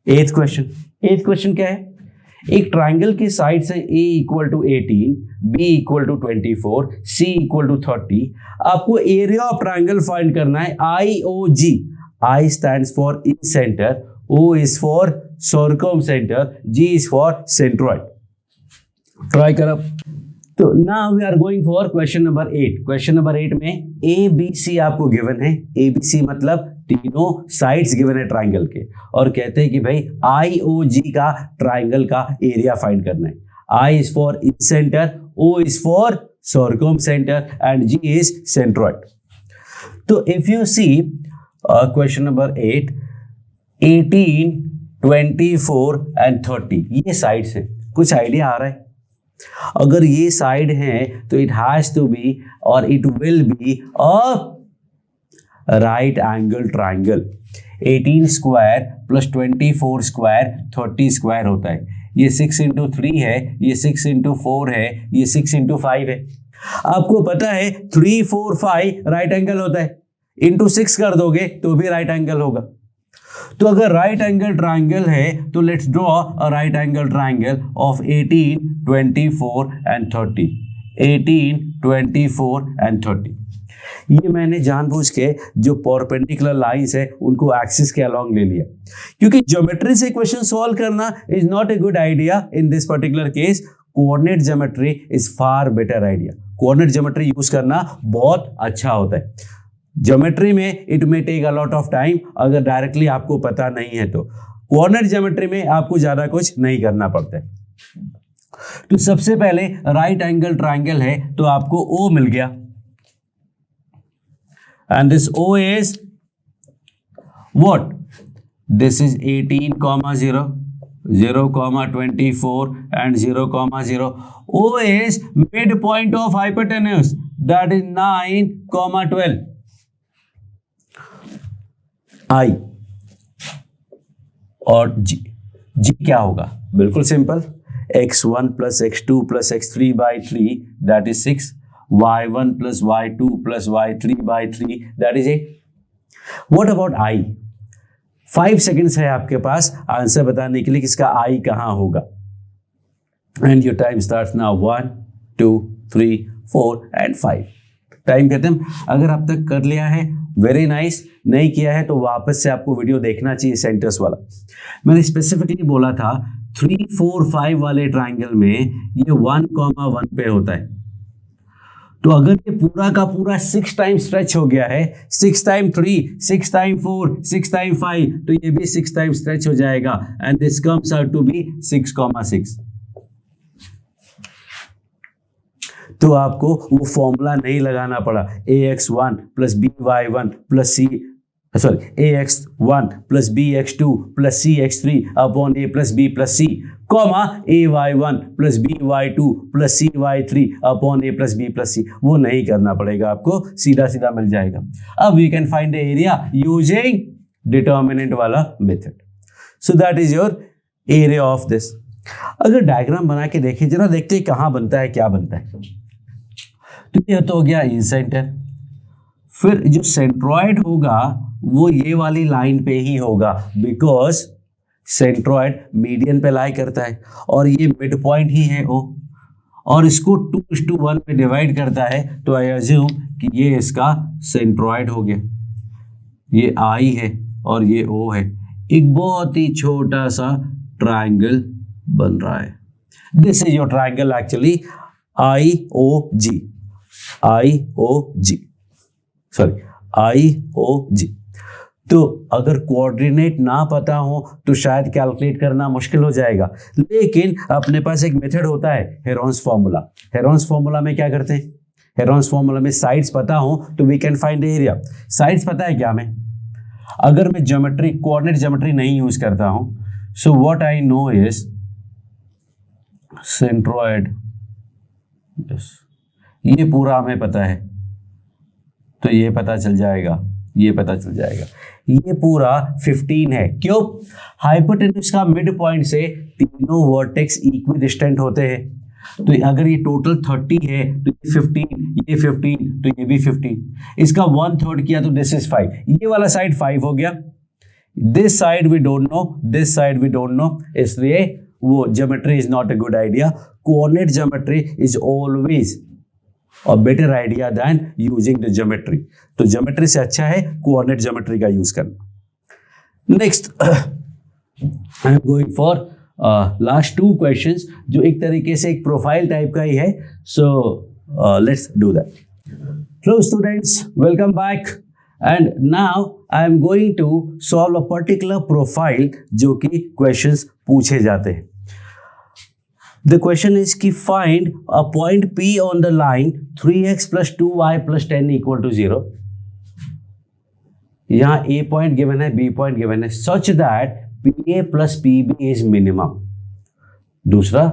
8th question. 8th question क्या है? एक ट्राइंगल की साइड से a equal to 18, b equal to 24, c equal to 30। आपको area of triangle find करना है IOG। I stands for in centre, O is for circumcentre, G is for centroid. Try करो। तो now we are going for question number 8। Question number 8 में ABC आपको given है। ABC मतलब तीनों sides given है ट्राइंगल के, और कहते हैं कि भाई IOG का ट्राइंगल का एरिया फाइंड करना है। I is for in centre, O is for circumcenter and G is centroid. तो if you see question number 8, 18, 24 and 30 ये साइड्स है। कुछ आइडिया आ रहा है? अगर ये साइड है तो इट हैज टू बी और it will be a right angle triangle. 18 square plus 24 square 30 square होता है। ये 6 इंटू 3 है, ये 6 इंटू 4 है, ये 6 इंटू 5 है। आपको पता है 3, 4, 5 राइट एंगल होता है, इंटू 6 कर दोगे तो भी राइट एंगल होगा। तो अगर राइट एंगल ट्राइंगल है तो let's draw a right angle triangle of 18, 24 and 30। 18, 24 and 30। ये मैंने जानबूझ के जो परपेंडिकुलर लाइंस है उनको एक्सिस के अलोंग ले लिया, क्योंकि ज्योमेट्री से क्वेश्चन सॉल्व करना is not a good idea in this particular case. Coordinate geometry is far better idea. Coordinate geometry use करना बहुत अच्छा होता है। ज्योमेट्री में it may take a lot of time अगर डायरेक्टली आपको पता नहीं है तो। कोऑर्डिनेट ज्योमेट्री में आपको ज्यादा कुछ नहीं करना पड़ता है। तो सबसे पहले राइट एंगल ट्राइंगल है तो आपको O मिल गया, and this O is what? This is 18, 0, 0, 24 and 0, 0. O is midpoint of hypotenuse, that is 9, 12. I और G क्या होगा? बिल्कुल simple, x1 plus x2 plus x3 by 3 that is 6, y1 plus y2 plus y3 by 3 that is 8. What about I? 5 seconds है आपके पास answer बताने के लिए किसका I कहाँ होगा। And your time starts now. 1, 2, 3, 4 and 5 time खत्म। अगर आप तक कर लिया है वेरी नाइस, नहीं किया है तो वापस से आपको वीडियो देखना चाहिए सेंटर्स वाला। मैंने स्पेसिफिकली बोला था 3, 4, 5 वाले ट्राइंगल में ये 1, 1 पे होता है। तो अगर ये पूरा का पूरा 6 टाइम स्ट्रेच हो गया है, 6 टाइम 3, 6 टाइम 4, 6 टाइम 5, तो ये भी 6 टाइम स्ट्रेच हो जाएगा and this comes out to be 6,6। तो आपको वो फॉर्मूला नहीं लगाना पड़ा, ax1 plus by1 plus c ax1 plus bx2 plus cx3 upon a plus b plus c, comma ay1 plus by2 plus cy3 upon a plus b plus c। वो नहीं करना पड़ेगा, आपको सीधा सीधा मिल जाएगा। अब we can find the area using determinant वाला method. So that is your area of this. अगर डायग्राम बना के देखें जरा, देखते हैं कहाँ बनता है, क्या बनता है। तो ये तो हो गया इन सेंटर, फिर जो सेंट्रॉइड होगा वो ये वाली लाइन पे ही होगा, बिकॉज सेंट्रॉइड मीडियन पे लाई करता है और ये मिड पॉइंट ही है O, और इसको 2:1 पे डिवाइड करता है। तो आई अज्यूम कि ये इसका सेंट्रॉइड हो गया। ये I है और ये O है, एक बहुत ही छोटा सा ट्राइंगल बन रहा है। This is your triangle actually IOG, IOG, sorry IOG। तो अगर कोऑर्डिनेट ना पता हो तो शायद कैलकुलेट करना मुश्किल हो जाएगा, लेकिन अपने पास एक मेथड होता है हेरोन्स फॉर्मूला। हेरोन्स फॉर्मूला में क्या करते हैं, हेरोन्स फॉर्मूला में साइड्स पता हो तो we can find the area. Sides पता है क्या हमें, अगर मैं ज्योमेट्री कोऑर्डिनेट ज्योमेट्री नहीं यूज करता हूं, so what I know is centroid, ये पूरा हमें पता है, तो ये पता चल जाएगा, ये पता चल जाएगा, ये पूरा 15 है। क्यों, हाइपोटेन्यूज का मिड पॉइंट से तीनों वर्टेक्स इक्विडिस्टेंट होते हैं, तो अगर ये टोटल 30 है तो ये 15, ये 15, तो ये भी 15, इसका 1/3 किया तो दिस इज 5, ये वाला साइड 5 हो गया, this side we don't know, this side we don't know, इसलिए वो geometry is not a good idea. Coordinate geometry is always और better idea than using the geometry, तो ज्योमेट्री से अच्छा है कोऑर्डिनेट ज्योमेट्री का यूज करना। Next I am going for last 2 questions जो एक तरीके से एक प्रोफाइल टाइप का ही है, so let's do that. Hello students, welcome back, and now I am going to solve a particular profile जो कि क्वेश्चंस पूछे जाते हैं। The question is कि find a point P on the line 3x plus 2y plus 10 equal to 0. यहाँ A point given है, B point given है, such that PA plus PB is minimum. दूसरा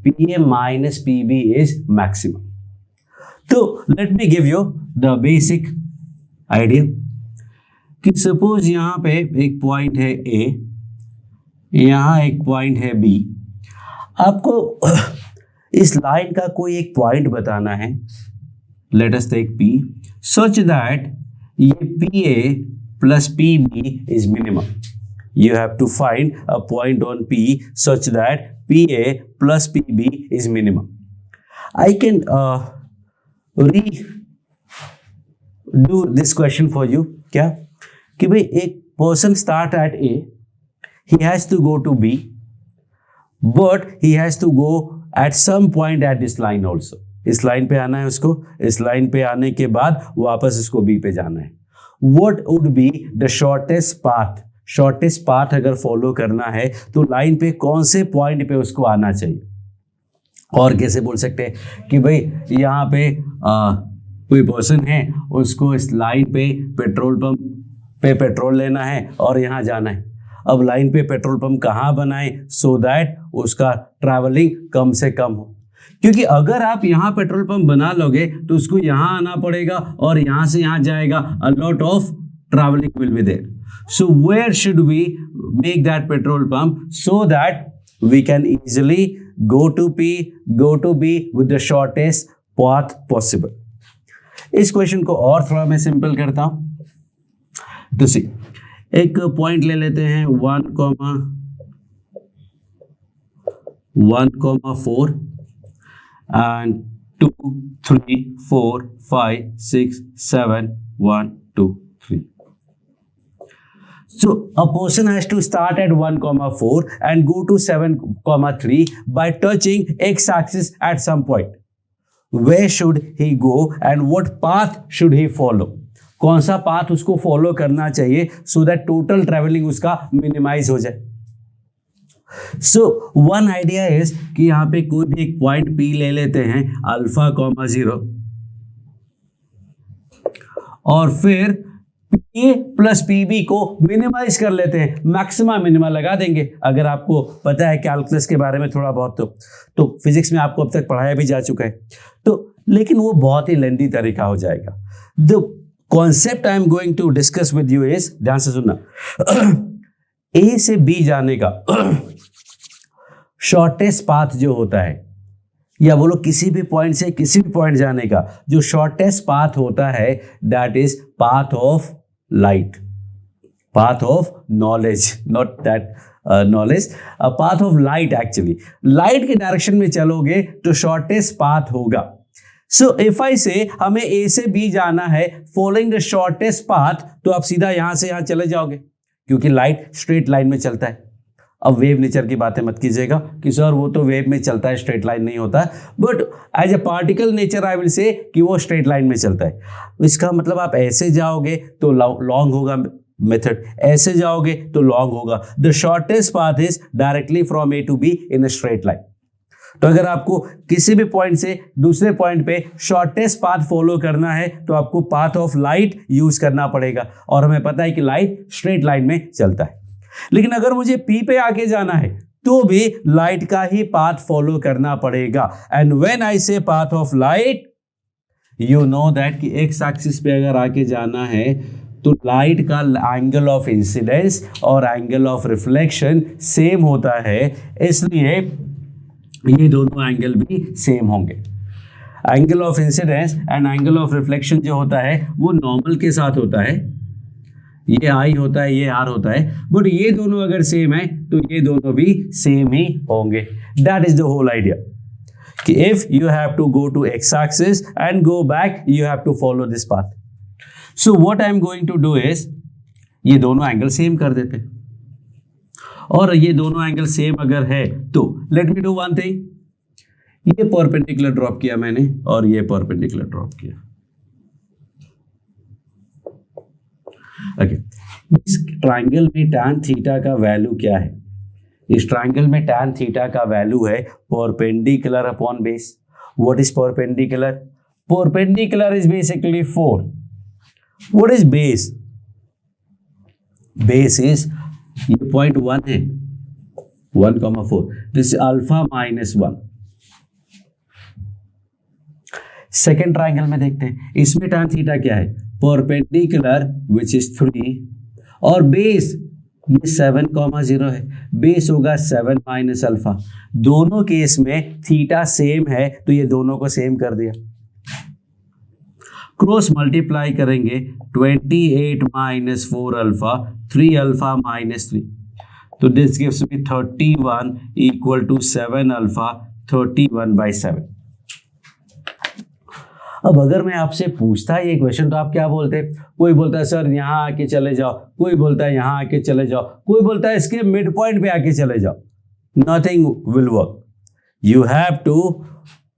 PA minus PB is maximum. तो let me give you the basic idea कि suppose यहाँ पे एक point है A, यहाँ एक point है B, आपको इस लाइन का कोई एक पॉइंट बताना है, let us take P such that ये PA plus PB is minimum. You have to find a point on P such that PA plus PB is minimum. I can redo this question for you, क्या कि भाई एक person start at A, he has to go to B, but he has to go at some point at this line also. इस line पे आना है उसको, इस लाइन पे आने के बाद वापस इसको B पे जाना है। What would be the shortest path? Shortest path अगर फॉलो करना है तो लाइन पे कौन से पॉइंट पे उसको आना चाहिए, और कैसे बोल सकते हैं कि भाई यहाँ पे कोई पर्सन है, उसको इस लाइन पे पेट्रोल पंप पे पेट्रोल लेना है और यहाँ जाना है। अब लाइन पे पेट्रोल पंप कहाँ बनाएं सो दैट उसका ट्रैवलिंग कम से कम हो, क्योंकि अगर आप यहाँ पेट्रोल पंप बना लोगे तो उसको यहाँ आना पड़ेगा और यहाँ से यहाँ जाएगा, a lot of travelling will be there. So where should we make that petrol pump so that we can easily go to P, go to B with the shortest path possible. इस question को और थोड़ा मैं simple करता हूं। तो सी एक point ले लेते हैं 1,4 and 2, 3, 4, 5, 6, 7, 1, 2, 3. So a person has to start at 1,4 and go to 7,3 by touching x-axis at some point. Where should he go and what path should he follow? कौन सा पाथ उसको फॉलो करना चाहिए so that total traveling उसका minimise हो जाए। So one idea is कि यहाँ पे कोई भी एक पॉइंट P ले लेते हैं अल्फा कॉमा 0 और फिर PA प्लस PB को मिनिमाइज कर लेते हैं, मैक्सिमा मिनिमा लगा देंगे। अगर आपको पता है कैलकुलस के बारे में थोड़ा बहुत तो फिजिक्स में आपको अब तक पढ़ाया भी जा चुका है, तो लेकिन वो बहुत ही लेंदी तरीका हो जाएगा। The concept I am going to discuss with you is, ध्यान से सुनना, A से B जाने का शॉर्टेस्ट पाथ जो होता है, या बोलो किसी भी पॉइंट से किसी भी पॉइंट जाने का जो शॉर्टेस्ट पाथ होता है, that is path of light, path of knowledge, not that knowledge, path of light. Actually light के डायरेक्शन में चलोगे तो शॉर्टेस्ट पाथ होगा। सो इफ आई से हमें A से B जाना है फॉलोइंग द शॉर्टेस्ट पाथ, तो आप सीधा यहां से यहां चले जाओगे, क्योंकि लाइट स्ट्रेट लाइन में चलता है। अब वेव नेचर की बातें मत कीजिएगा कि सर वो तो वेव में चलता है, स्ट्रेट लाइन नहीं होता, but as a particle nature I will say कि वो स्ट्रेट लाइन में चलता है। इसका मतलब आप ऐसे जाओगे तो लॉन्ग होगा मेथड, ऐसे जाओगे तो लॉन्ग होगा। The shortest path is directly from A to B in a straight line. तो अगर आपको किसी भी पॉइंट से दूसरे पॉइंट पे शॉर्टेस्ट पाथ फॉलो करना है तो आपको पाथ ऑफ लाइट यूज करना पड़ेगा, और हमें पता है कि लाइट स्ट्रेट लाइन में चलता है। लेकिन अगर मुझे पी पे आके जाना है तो भी लाइट का ही पाथ फॉलो करना पड़ेगा। एंड व्हेन आई से path of light, you know that कि एक्स एक्सिस पे अगर आके जाना है तो लाइट का एंगल ऑफ इंसिडेंस और एंगल ऑफ रिफ्लेक्शन सेम होता है, इसलिए ये दोनों एंगल भी सेम होंगे। Angle of incidence and angle of reflection जो होता है वो नॉर्मल के साथ होता है, ये आई होता है, ये आर होता है, बट ये दोनों अगर सेम है तो ये दोनों भी सेम ही होंगे। That is the whole idea कि if you have to go to x axis and go back, you have to follow this path. So what I am going to do is, ये दोनों angle same कर देते, और ये दोनों angle same अगर है तो let me do one thing, ये परपेंडिकुलर ड्रॉप किया मैंने और ये परपेंडिकुलर ड्रॉप किया। ओके, इस ट्राइंगल में tan थीटा का वैल्यू क्या है? इस ट्राइंगल में tan थीटा का वैल्यू है perpendicular upon base. What is perpendicular? Perpendicular is basically 4। What is base? Base is, ये पॉइंट 1 है, 1,4, दिस अल्फा -1। सेकेंड ट्राइंगल में देखते हैं, इसमें tan थीटा क्या है? परपेंडिकुलर विच इज 3, और बेस ये 7,0 है, बेस होगा 7 माइनस अल्फा। दोनों केस में थीटा सेम है तो ये दोनों को सेम कर दिया। क्रॉस मल्टीप्लाई करेंगे, 28 माइनस 4 अल्फा, 3 अल्फा माइनस 3, तो this gives me 31 equal to 7 alpha, 31/7। अब अगर मैं आपसे पूछता ये क्वेश्चन तो आप क्या बोलते? कोई बोलता है सर यहाँ आके चले जाओ, कोई बोलता है यहाँ आके चले जाओ, कोई बोलता है इसके मिड पॉइंट पे आके चले जाओ। Nothing will work, you have to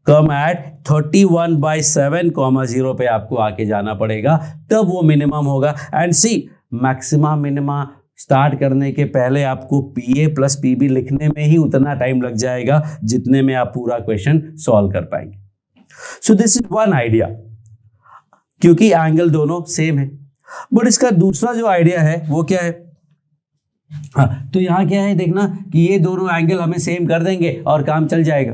come at 31/7, 0 पे आपको आके जाना पड़ेगा, तब वो मिनिमम होगा। And see, maxima minima start करने के पहले आपको PA प्लस PB लिखने में ही उतना टाइम लग जाएगा जितने में आप पूरा क्वेश्चन सॉल्व कर पाएंगे। सो दिस इज वन आइडिया, क्योंकि एंगल दोनों सेम है। बट इसका दूसरा जो आइडिया है वो क्या है? हाँ, तो यहां क्या है देखना कि ये दोनों एंगल हमें सेम कर देंगे और काम चल जाएगा।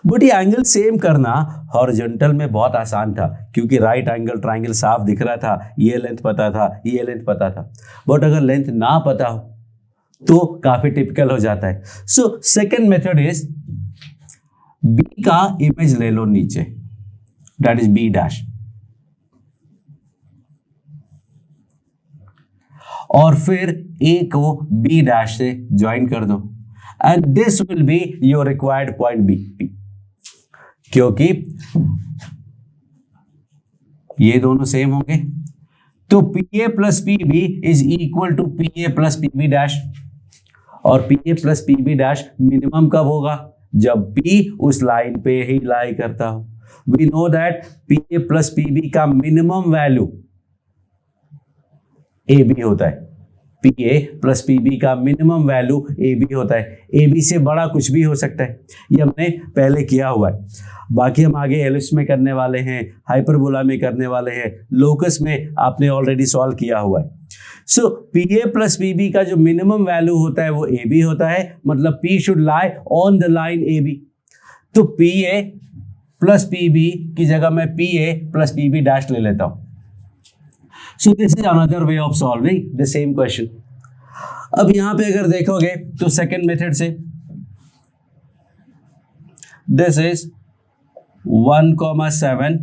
बट ये एंगल सेम करना हॉरिजॉन्टल में बहुत आसान था, क्योंकि राइट एंगल ट्राइंगल साफ दिख रहा था, ये लेंथ पता था, ये लेंथ पता था। बट अगर लेंथ ना पता हो तो काफी टिपिकल हो जाता है। So second method is, B का इमेज ले लो नीचे, दैट इज B डैश, और फिर A को B डैश से ज्वाइन कर दो, and this will be your required point B। क्योंकि ये दोनों सेम होंगे तो PA plus PB is equal to PA plus PB dash, और PA plus PB dash minimum कब होगा? जब P उस लाइन पे ही लाई करता हो। We know that PA plus PB का मिनिमम वैल्यू AB होता है। PA प्लस PB का मिनिमम वैल्यू AB होता है। AB से बड़ा कुछ भी हो सकता है, ये हमने पहले किया हुआ है। बाकी हम आगे एलिप्स में करने वाले हैं, हाइपरबोला में करने वाले हैं, लोकस में आपने ऑलरेडी सॉल्व किया हुआ है। सो PA प्लस PB का जो मिनिमम वैल्यू होता है वो AB होता है, मतलब P should lie on the line AB। तो PA प्लस PB की जगह मैं PA प्लस PB डैश ले लेता हूं। सो this is another way of solving the same question. अब यहां पे अगर देखोगे तो सेकेंड मेथड से, this is 1,7,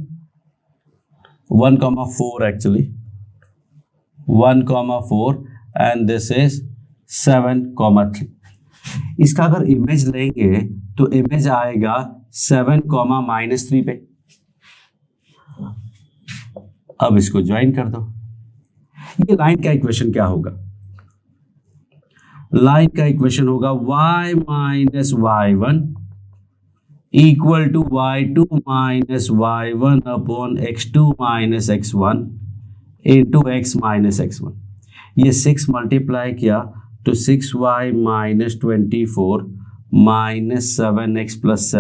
1,4 actually, 1,4 and this is 7,3। इसका अगर इमेज लेंगे तो इमेज आएगा 7,-3 पे। अब इसको ज्वाइन कर दो। ये लाइन का इक्वेशन क्या होगा? लाइन का इक्वेशन होगा y minus y1 equal to y2 minus y1 upon x2 minus x1 into x minus x1। ये 6 मल्टीप्लाई किया तो 6y minus 24 minus 7x plus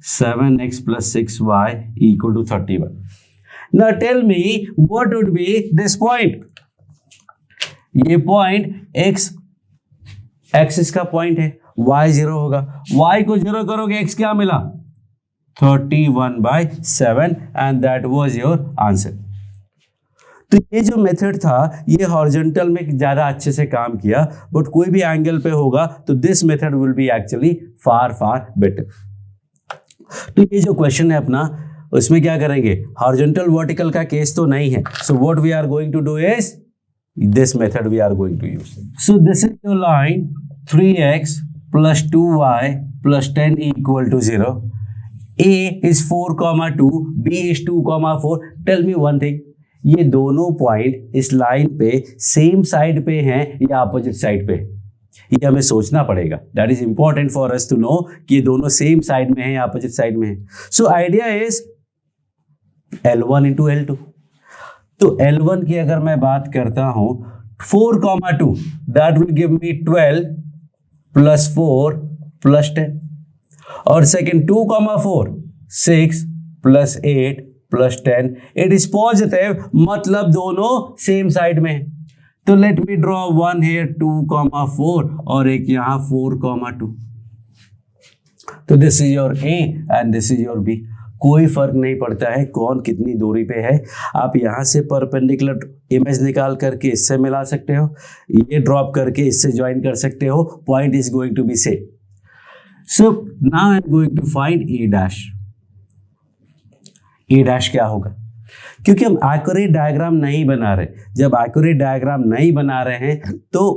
7x plus 6y equal to 31. Now tell me what would be this point? ये point x इसका point है, y 0 होगा. y को 0 करोगे x क्या मिला? 31/7 and that was your answer. तो ये जो मेथड था ये हॉरिजॉन्टल में ज़्यादा अच्छे से काम किया, बट कोई भी एंगल पे होगा तो this method will be actually far better. तो ये जो क्वेश्चन है अपना, उसमें क्या करेंगे, हॉरिजॉन्टल वर्टिकल का केस तो नहीं है. So what we are going to do is this method we are going to use. So this is your line 3x plus 2y plus 10 equal to 0. A is 4, 2, B is 2, 4. Tell me one thing, ये दोनों point इस line पे same side पे हैं या opposite side पे, ये हमें सोचना पड़ेगा. That is important for us to know कि ये दोनों सेम साइड में हैं या अपोजिट साइड में हैं. So idea is L1 into L2. तो L1 की अगर मैं बात करता हूं 4, 2 that will give me 12 plus 4 plus 10. और second 2, 4 6 plus 8 plus 10. It is positive, मतलब दोनों सेम साइड में. तो let me draw one here 2, 4 और एक यहां 4, 2. तो this is your A and this is your B. कोई फर्क नहीं पड़ता है कौन कितनी दूरी पे है. आप यहां से परपेंडिकुलर इमेज निकाल करके इससे मिला सकते हो, ये ड्रॉप करके इससे ज्वाइन कर सकते हो. Point is going to be same. So now I am going to find A dash. A dash क्या होगा, क्योंकि हम एक्यूरेट डायग्राम नहीं बना रहे. जब एक्यूरेट डायग्राम नहीं बना रहे हैं तो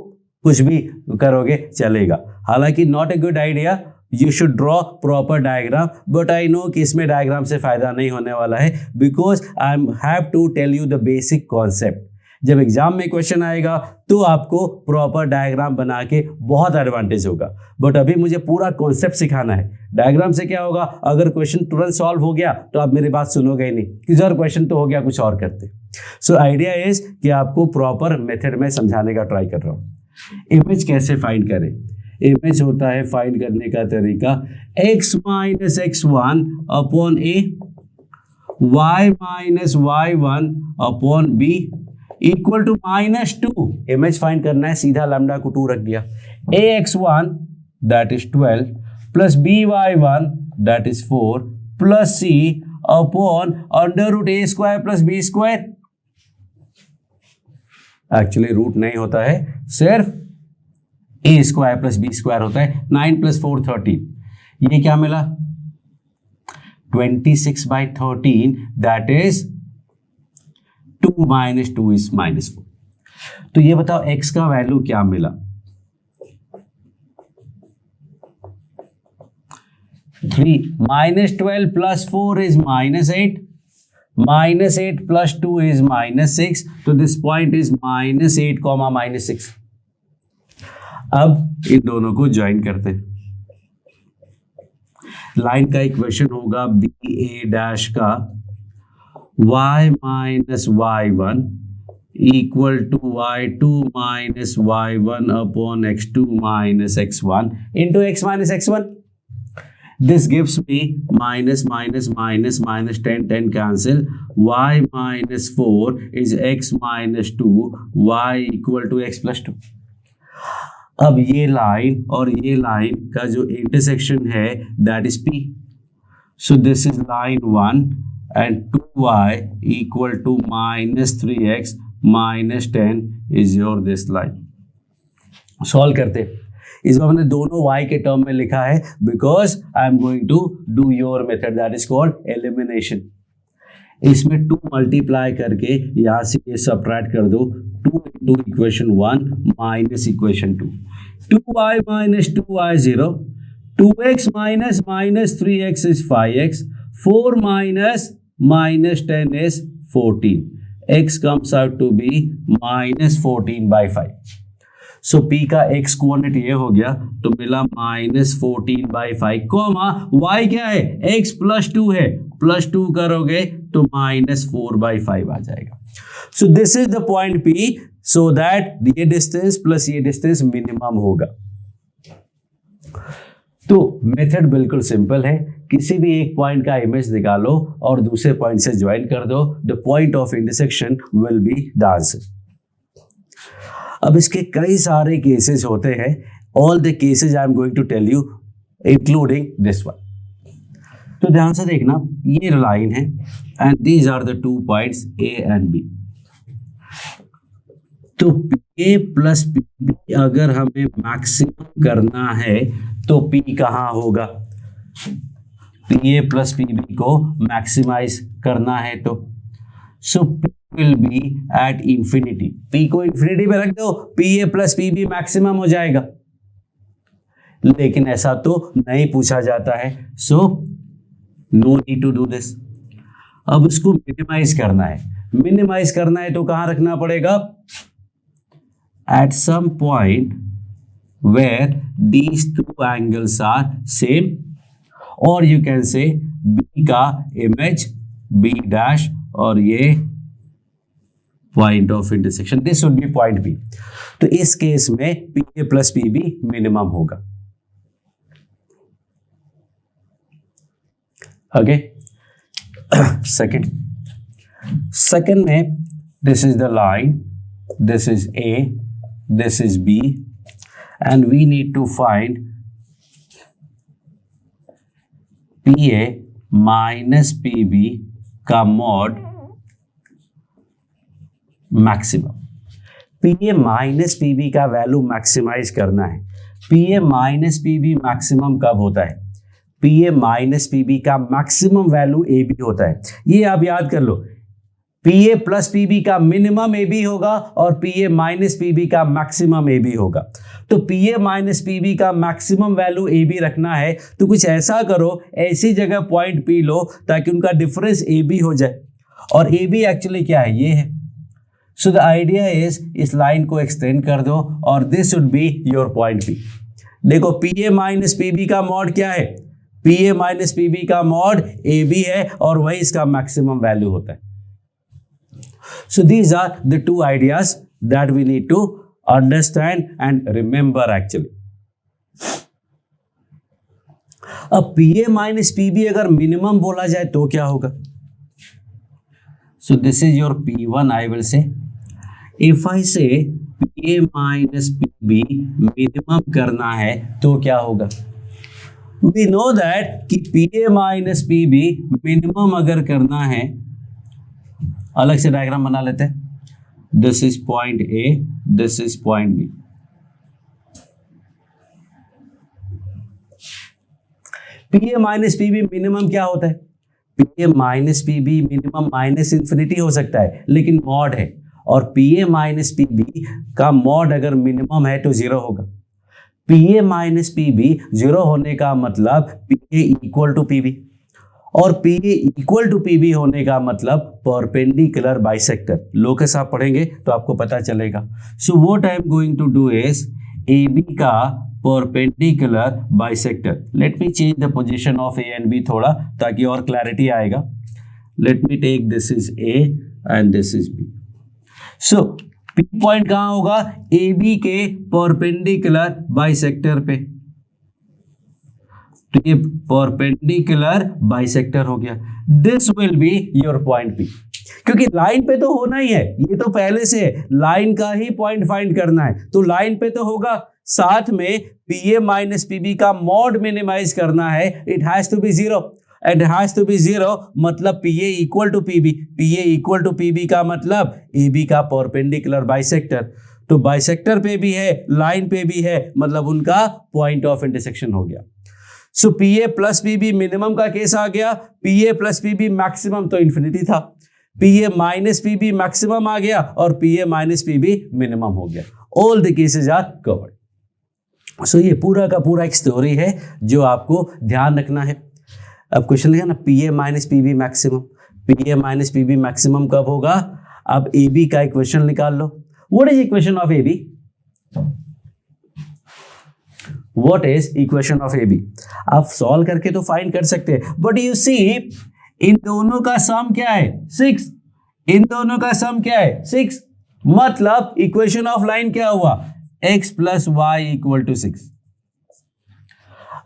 कुछ भी करोगे चलेगा. हालांकि not a good idea, you should draw proper diagram, but I know कि इसमें डायग्राम से फायदा नहीं होने वाला है, because I am have to tell you the basic concept. जब एग्जाम में क्वेश्चन आएगा तो आपको प्रॉपर डायग्राम बना के बहुत एडवांटेज होगा, बट अभी मुझे पूरा कॉन्सेप्ट सिखाना है. डायग्राम से क्या होगा, अगर क्वेश्चन तुरंत सॉल्व हो गया तो आप मेरी बात सुनोगे ही नहीं कि सर क्वेश्चन तो हो गया, कुछ और करते. सो आइडिया इज कि आपको प्रॉपर मेथड में समझाने का ट्राई कर रहा हूँ. इमेज कैसे फाइंड करें. इमेज होता है फाइंड करने का तरीका x minus x1 upon A, y minus y1 upon B equal to -2. Image find करना है, सीधा लैम्डा को 2 रख दिया. ax1 that is 12 plus by1 that is 4 plus c upon √a square plus b square. Actually root नहीं होता है, सिर्फ a square plus b square होता है. 9 प्लस 4 13. ये क्या मिला 26/13 दैट इज 2 माइनस 2 इज -4. तो ये बताओ x का वैल्यू क्या मिला. 3 -12 प्लस 4 इज -8, -8 प्लस 2 इज -6. तो दिस पॉइंट इज -8, -6. अब इन दोनों को ज्वाइन करते हैं. लाइन का इक्वेशन होगा BA डैश का y minus y1 equal to y2 minus y1 upon x2 minus x1 into x minus x1. This gives me minus 10 cancel. Y minus 4 is x minus 2. Y equal to x plus 2. अब ये line और ये line का जो intersection है that is P. So this is line 1 and 2y equal to minus 3x minus 10 is your this line. Solve करते. इसमें हमने दोनों y के टर्म में लिखा है because I am going to do your method that is called elimination. इसमें 2 multiply करके यहाँ से ये सबट्रैक्ट कर दो. 2 into equation 1 minus equation 2. 2y minus 2y 0. 2x minus 3x is 5x. 4 minus 10 is 14. X comes out to be minus 14/5. So P का x coordinate ये हो गया तो मिला -14/5 कॉमा y क्या है x +2 है, +2 करोगे तो -4/5 आ जाएगा. सो this is the point P, so that ये डिस्टेंस प्लस ये डिस्टेंस मिनिमम होगा। तो मेथड बिल्कुल सिंपल है, किसी भी एक पॉइंट का इमेज निकालो और दूसरे पॉइंट से ज्वाइन कर दो, the point of intersection will be the answer. अब इसके कई सारे केसेस होते हैं, all the cases I am going to tell you including this one. तो ध्यान से देखना, ये लाइन है and these are the two points A and B। तो A प्लस PB अगर हमें मैक्सिमम करना है तो P कहाँ होगा? PA प्लस PB को मैक्सिमाइज करना है तो सो P will be at infinity. P को इंफिनिटी पे रख दो, PA प्लस PB मैक्सिमम हो जाएगा। लेकिन ऐसा तो नहीं पूछा जाता है, so no need to do this. अब उसको मिनिमाइज करना है, मिनिमाइज करना है तो कहां रखना पड़ेगा? At some point where these two angles are same, और यू कैन से B का इमेज B डैश और ये point of intersection, this would be point B। तो इस केस में PA प्लस PB मिनिमम होगा। ओके, सेकेंड में this is the line, this is A, this is B, and we need to find PA minus PB का mod maximum. PA minus PB का value maximise करना है। PA minus PB maximum कब होता है? PA minus PB का maximum value AB होता है। ये आप याद कर लो, PA प्लस PB का मिनिमम AB होगा और PA माइनस PB का मैक्सिमम AB होगा। तो PA माइनस PB का मैक्सिमम वैल्यू AB रखना है तो कुछ ऐसा करो, ऐसी जगह पॉइंट P लो ताकि उनका डिफरेंस AB हो जाए, और AB एक्चुअली क्या है? ये है। सो द आइडिया इज इस लाइन को एक्सटेंड कर दो और this would be your point P। देखो PA माइनस PB का मॉड क्या है? PA माइनस PB का मॉड AB है और वही इसका मैक्सिमम वैल्यू होता है। So these are the two ideas that we need to understand and remember actually. अब PA minus PB अगर मिनिमम बोला जाए तो क्या होगा? So this is your P1, I will say. If I say PA minus PB minimum करना है तो क्या होगा? We know that कि PA minus PB मिनिमम अगर करना है, अलग से डायग्राम बना लेते हैं। This is point A, this is point B। PA minus PB minimum क्या होता है? PA minus PB minimum minus infinity हो सकता है लेकिन मॉड है, और PA माइनस PB का मॉड अगर मिनिमम है तो 0 होगा। PA माइनस PB 0 होने का मतलब PA इक्वल टू PB, और PA इक्वल टू PB होने का मतलब परपेंडिकुलर बाइसेक्टर। लोकस आप पढ़ेंगे तो आपको पता चलेगा। So what I am going to do is AB का perpendicular bisector. Let me change the position of A and B थोड़ा ताकि और क्लैरिटी आएगा। Let me take this is A and this is B। So P point कहाँ होगा? AB के perpendicular bisector पे। तो ये परपेंडिकुलर बाइसेक्टर हो गया। This will be your point P, क्योंकि लाइन पे तो होना ही है, ये तो पहले से लाइन का ही पॉइंट फाइंड करना है, तो लाइन पे तो होगा। साथ में PA माइनस PB का मॉड मिनिमाइज करना है, it has to be 0, it has to be 0 मतलब PA equal to PB। PA equal to PB का मतलब AB का परपेंडिकुलर बाइसेक्टर, तो बाइसेक्टर पे भी है, लाइन पे भी है, मतलब उनका पॉइंट ऑफ इंटरसेक्शन हो गया। सो PA प्लस PB मिनिमम का केस आ गया, PA प्लस PB मैक्सिमम तो इन्फिनिटी था, PA माइनस PB मैक्सिमम आ गया और PA माइनस PB मिनिमम हो गया। All the cases are covered. So ये पूरा का पूरा एक स्टोरी है जो आपको ध्यान रखना है। अब क्वेश्चन लिखा ना, PA minus PB maximum, PA minus PB maximum कब होगा? अब AB का इक्वेशन निकाल लो। What is equation of AB? What is equation of AB? आप सॉल्व करके तो फाइंड कर सकते हैं, बट यू सी इन दोनों का सम क्या है? 6। इन दोनों का सम क्या है 6, मतलब इक्वेशन ऑफ लाइन क्या हुआ x plus y equal to 6।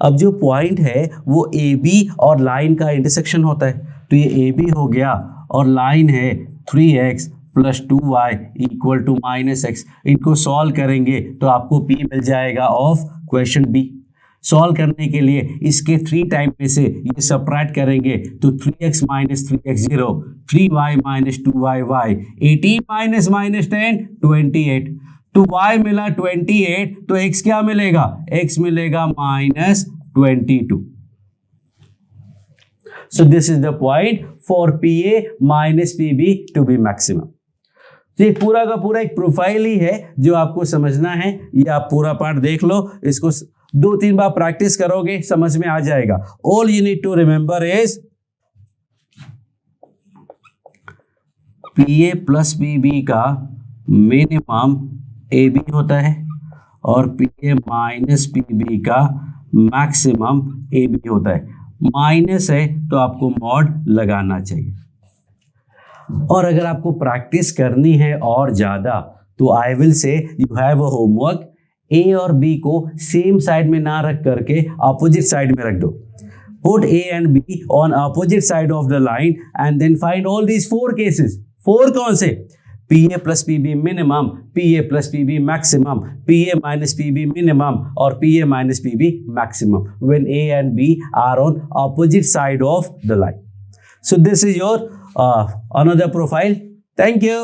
अब जो पॉइंट है वो ए बी और लाइन का इंटरसेक्शन होता है, तो ये ए बी हो गया और लाइन है 3x plus 2y equal to -x। इनको सॉल्व करेंगे तो आपको p मिल जाएगा ऑफ क्वेश्चन बी। सॉल्व करने के लिए इसके 3 टाइम में से ये सबट्रैक्ट करेंगे तो 3x minus 3x 0, 3y minus 2y y, 18 minus minus 10 28, तो y मिला 28, तो x क्या मिलेगा, x मिलेगा -22। So this is the point for PA minus PB to be maximum। तो ये पूरा का पूरा एक प्रोफाइल ही है जो आपको समझना है। ये आप पूरा पार्ट देख लो, इसको 2-3 बार प्रैक्टिस करोगे समझ में आ जाएगा। All you need to remember is PA plus PB का मिनिमम AB होता है और PA माइनस PB का मैक्सिमम AB होता है। माइनस है तो आपको मॉड लगाना चाहिए। और अगर आपको प्रैक्टिस करनी है और ज़्यादा तो I will say you have a homework, a और बी को सेम साइड में ना रख करके अपोजिट साइड में रख दो। Put A and B on opposite side of the line and then find all these 4 cases. 4 कौन से, PA plus PB minimum, PA plus PB maximum, PA minus PB minimum और PA minus PB maximum when A and B are on opposite side of the line. So this is your another profile. Thank you.